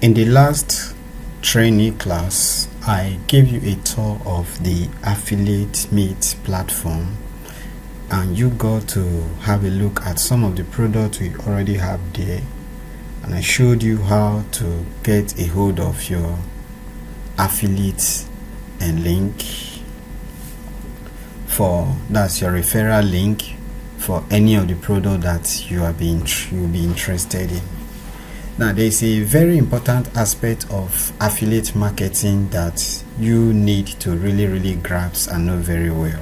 In the last training class, I gave you a tour of the Affiliate Meet platform, and you got to have a look at some of the products we already have there, and I showed you how to get a hold of your affiliate and link that's your referral link for any of the product that you'll be interested in. Now, there's a very important aspect of affiliate marketing that you need to really grasp and know very well,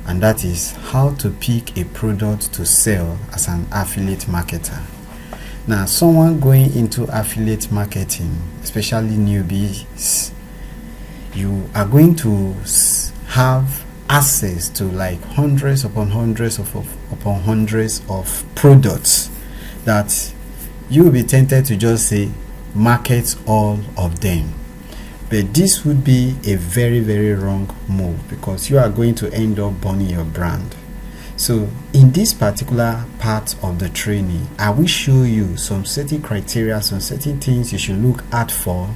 and that is how to pick a product to sell as an affiliate marketer. Now, someone going into affiliate marketing, especially newbies, you are going to have access to like hundreds upon hundreds of products that you will be tempted to just say market all of them, but this would be a very wrong move, because you are going to end up burning your brand. So in this particular part of the training, I will show you some certain criteria, some certain things you should look out for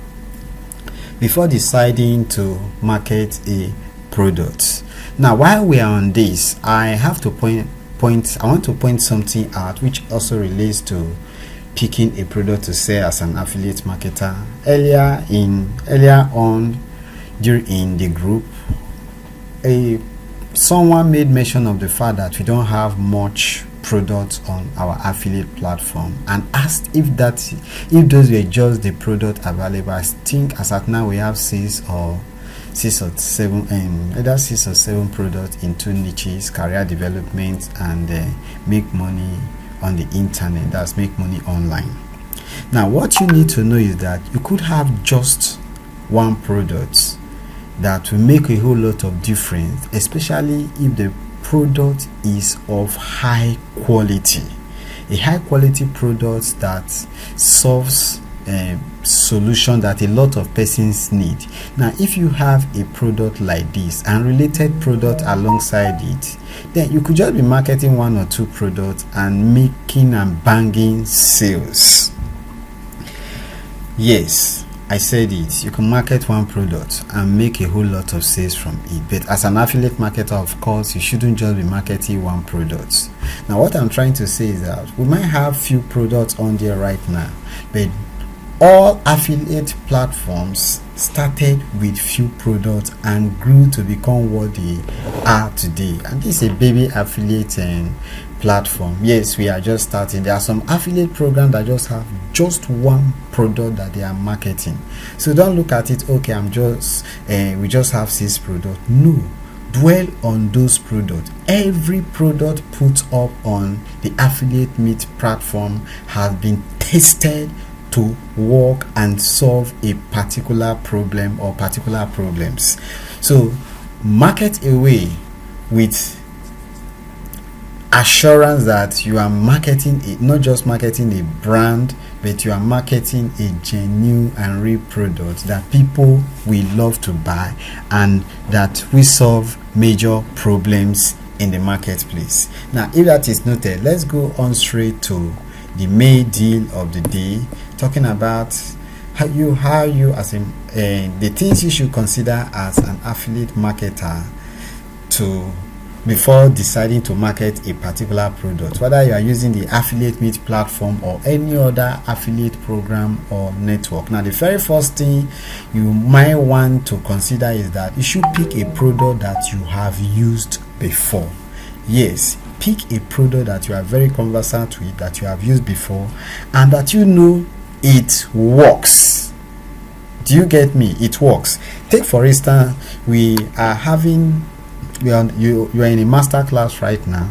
before deciding to market a product. Now, while we are on this, I have to I want to point something out which also relates to picking a product to sell as an affiliate marketer. Earlier on during the group, someone made mention of the fact that we don't have much products on our affiliate platform, and asked if those were just the product available. I think as at now we have six or seven products in two niches: career development and make money on the internet, that's make money online. Now, what you need to know is that you could have just one product that will make a whole lot of difference, especially if the product is of high quality. A high quality product that solves a solution that a lot of persons need. Now, if you have a product like this and related product alongside it, then you could just be marketing one or two products and making and banging sales. Yes, I said it. You can market one product and make a whole lot of sales from it. But as an affiliate marketer, of course, you shouldn't just be marketing one product. Now, what I'm trying to say is that we might have few products on there right now, but all affiliate platforms started with few products and grew to become what they are today. And this is a baby affiliate platform. Yes, we are just starting. There are some affiliate programs that just have just one product that they are marketing. So don't look at it, okay, we just have 6 products. No, dwell on those products. Every product put up on the Affiliate Meet platform has been tested to work and solve a particular problem or particular problems. So market away with assurance that you are marketing not just marketing a brand, but you are marketing a genuine and real product that people will love to buy and that will solve major problems in the marketplace. Now, if that is noted, let's go on straight to the main deal of the day, talking about how you as the things you should consider as an affiliate marketer before deciding to market a particular product, whether you are using the Affiliate Meet platform or any other affiliate program or network. Now, the very first thing you might want to consider is that you should pick a product that you have used before. Yes, pick a product that you are very conversant with, that you have used before, and that you know it works. Do you get me? It works. Take for instance, you are in a master class right now,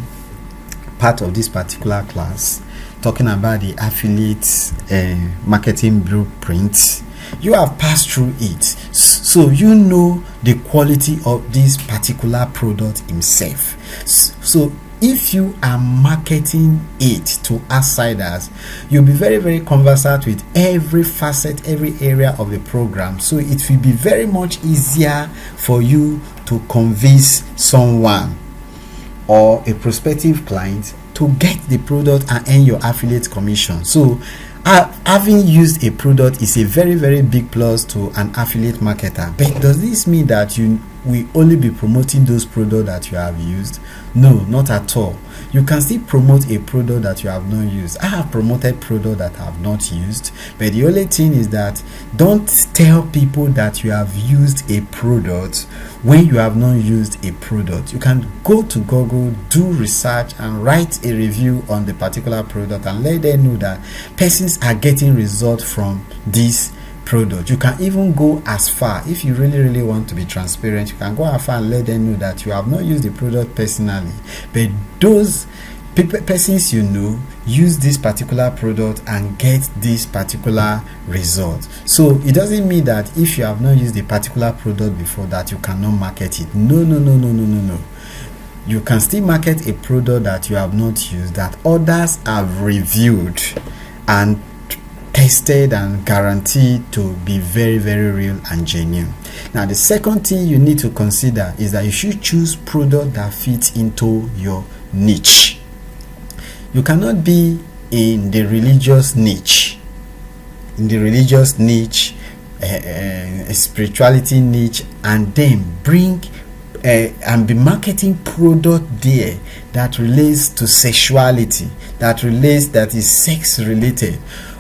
part of this particular class, talking about the affiliate marketing blueprint. You have passed through it, so you know the quality of this particular product himself. So if you are marketing it to outsiders, you'll be very conversant with every facet, every area of the program. So it will be very much easier for you to convince someone or a prospective client to get the product and earn your affiliate commission. So Having used a product is a very, very big plus to an affiliate marketer. But does this mean that you will only be promoting those products that you have used? No, not at all. You can still promote a product that you have not used. I have promoted products that I have not used, but the only thing is that don't tell people that you have used a product when you have not used a product. You can go to Google, do research, and write a review on the particular product and let them know that persons are getting results from this product. You can even go as far, if you really want to be transparent, you can go as far and let them know that you have not used the product personally, but those persons you know use this particular product and get this particular result. So it doesn't mean that if you have not used a particular product before that you cannot market it. No. You can still market a product that you have not used, that others have reviewed and tested and guaranteed to be very, very real and genuine. Now, the second thing you need to consider is that you should choose product that fits into your niche. You cannot be in the religious niche, spirituality niche, and then bring and be marketing product there that relates to sexuality, that is sex related.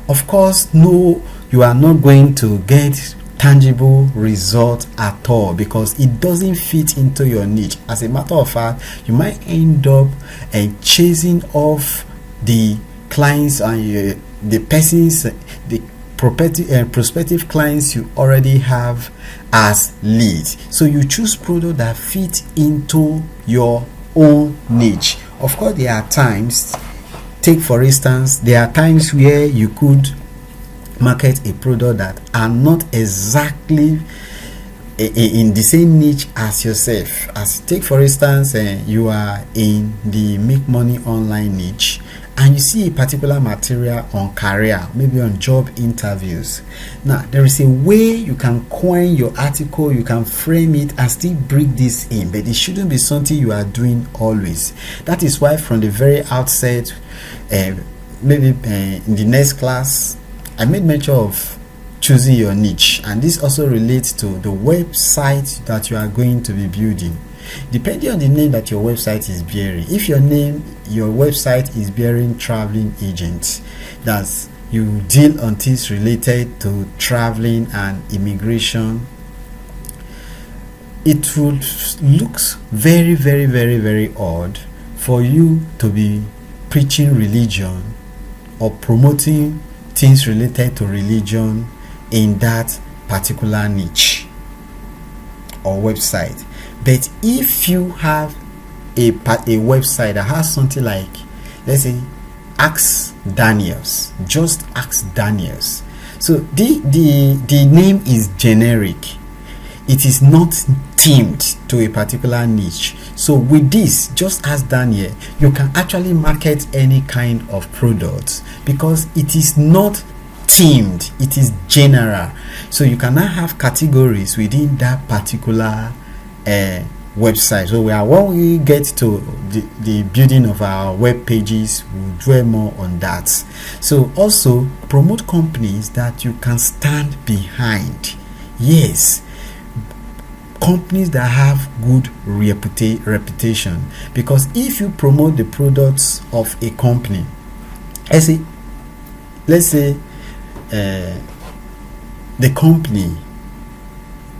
Of course, no, you are not going to get tangible result at all because it doesn't fit into your niche. As a matter of fact, you might end up chasing off the clients and the persons, the prospective clients you already have as leads. So you choose product that fit into your own niche. Of course, there are times, take for instance, there are times where you could market a product that are not exactly in the same niche as yourself. As take for instance, you are in the make money online niche and you see a particular material on career, maybe on job interviews. Now there is a way you can coin your article, you can frame it and still bring this in, but it shouldn't be something you are doing always. That is why from the very outset, maybe in the next class, I made mention of choosing your niche, and this also relates to the website that you are going to be building. Depending on the name that your website is bearing, if your website is bearing traveling agent, that's you deal on things related to traveling and immigration, it would look very, very, very, very odd for you to be preaching religion or promoting things related to religion in that particular niche or website. But if you have a website that has something like, let's say, Ask Daniels, just Ask Daniels. So the name is generic. It is not themed to a particular niche. So with this, just Ask Daniel, you can actually market any kind of products because it is not themed, it is general. So you cannot have categories within that particular website. So when we get to the building of our web pages, we'll dwell more on that. So also promote companies that you can stand behind. Yes, companies that have good reputation, because if you promote the products of a company, let's say the company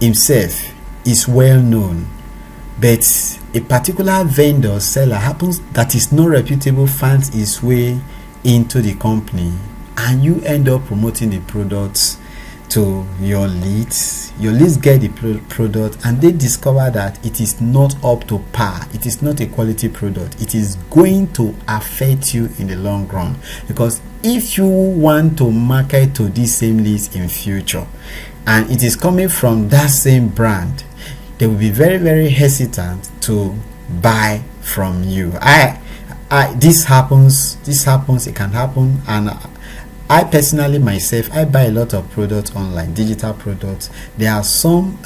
himself is well known, but a particular vendor seller happens that is not reputable finds his way into the company, and you end up promoting the products to your leads get the product and they discover that it is not up to par, it is not a quality product, it is going to affect you in the long run. Because if you want to market to these same leads in future and it is coming from that same brand, they will be very, very hesitant to buy from you. This happens, it can happen. And I personally myself, I buy a lot of products online, digital products. There are some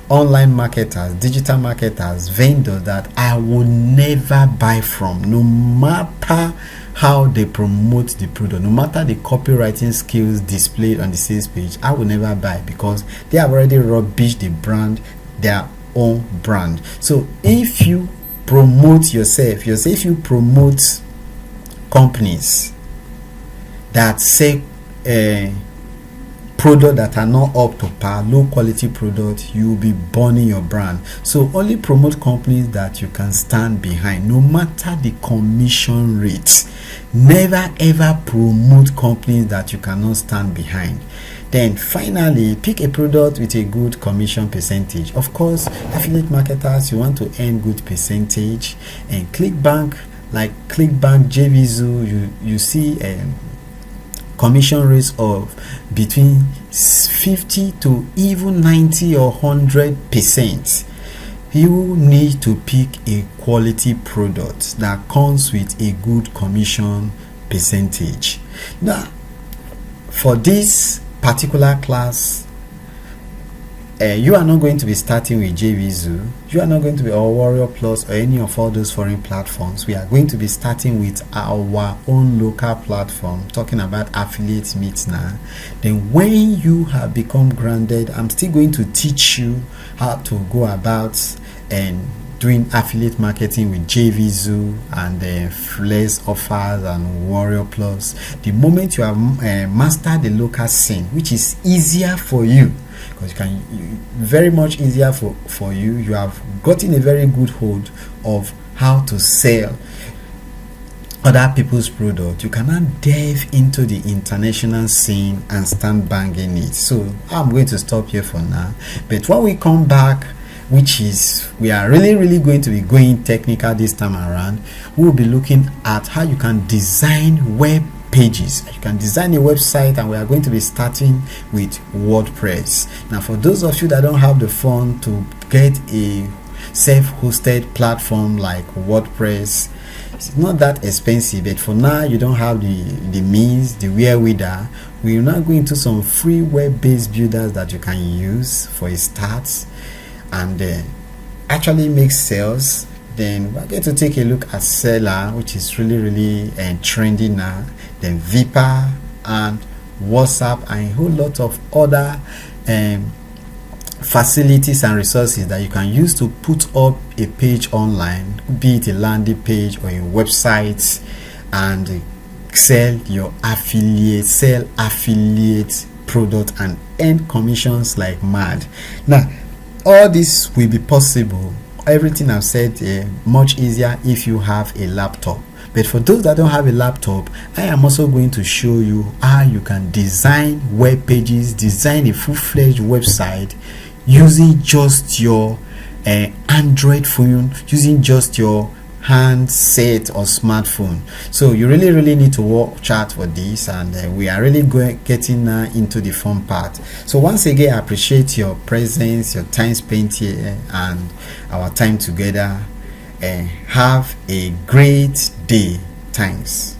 online marketers, digital marketers, vendors that I will never buy from, no matter how they promote the product, no matter the copywriting skills displayed on the sales page. I will never buy, because they have already rubbished the brand, their own brand. So if you promote yourself, if you promote companies that say product that are not up to par, low quality product, you will be burning your brand. So only promote companies that you can stand behind, no matter the commission rate. Never ever promote companies that you cannot stand behind. Then finally, pick a product with a good commission percentage. Of course, affiliate marketers, you want to earn good percentage. And ClickBank, like ClickBank, JVZoo, you see commission rates of between 50 to even 90 or 100%. You need to pick a quality product that comes with a good commission percentage. Now, for this particular class, you are not going to be starting with JVZoo, you are not going to be or Warrior Plus or any of all those foreign platforms. We are going to be starting with our own local platform, talking about Affiliate Meet now. Then when you have become grounded, I'm still going to teach you how to go about and doing affiliate marketing with JVZoo and Flex Offers and Warrior Plus. The moment you have mastered the local scene, which is easier for you, because very much easier for you, you have gotten a very good hold of how to sell other people's product. You cannot delve into the international scene and start banging it. So I'm going to stop here for now, but when we come back, which is we are really going to be going technical this time around, we will be looking at how you can design web pages. You can design a website, and we are going to be starting with WordPress. Now, for those of you that don't have the fund to get a self-hosted platform like WordPress, it's not that expensive, but for now you don't have the means, the wherewithal. We are now going into some free web-based builders that you can use for a start and actually make sales. Then we're going to take a look at Seller, which is really trendy now. Then Vipa and WhatsApp and a whole lot of other facilities and resources that you can use to put up a page online, be it a landing page or a website, and sell affiliate product and earn commissions like mad. Now, all this will be possible, everything I've said, much easier if you have a laptop. But for those that don't have a laptop, I am also going to show you how you can design web pages, design a full-fledged website using just your Android phone, using just your handset or smartphone. So you really need to watch out for this, and we are really getting into the fun part. So once again, I appreciate your presence, your time spent here, and our time together. Have a great day. Thanks.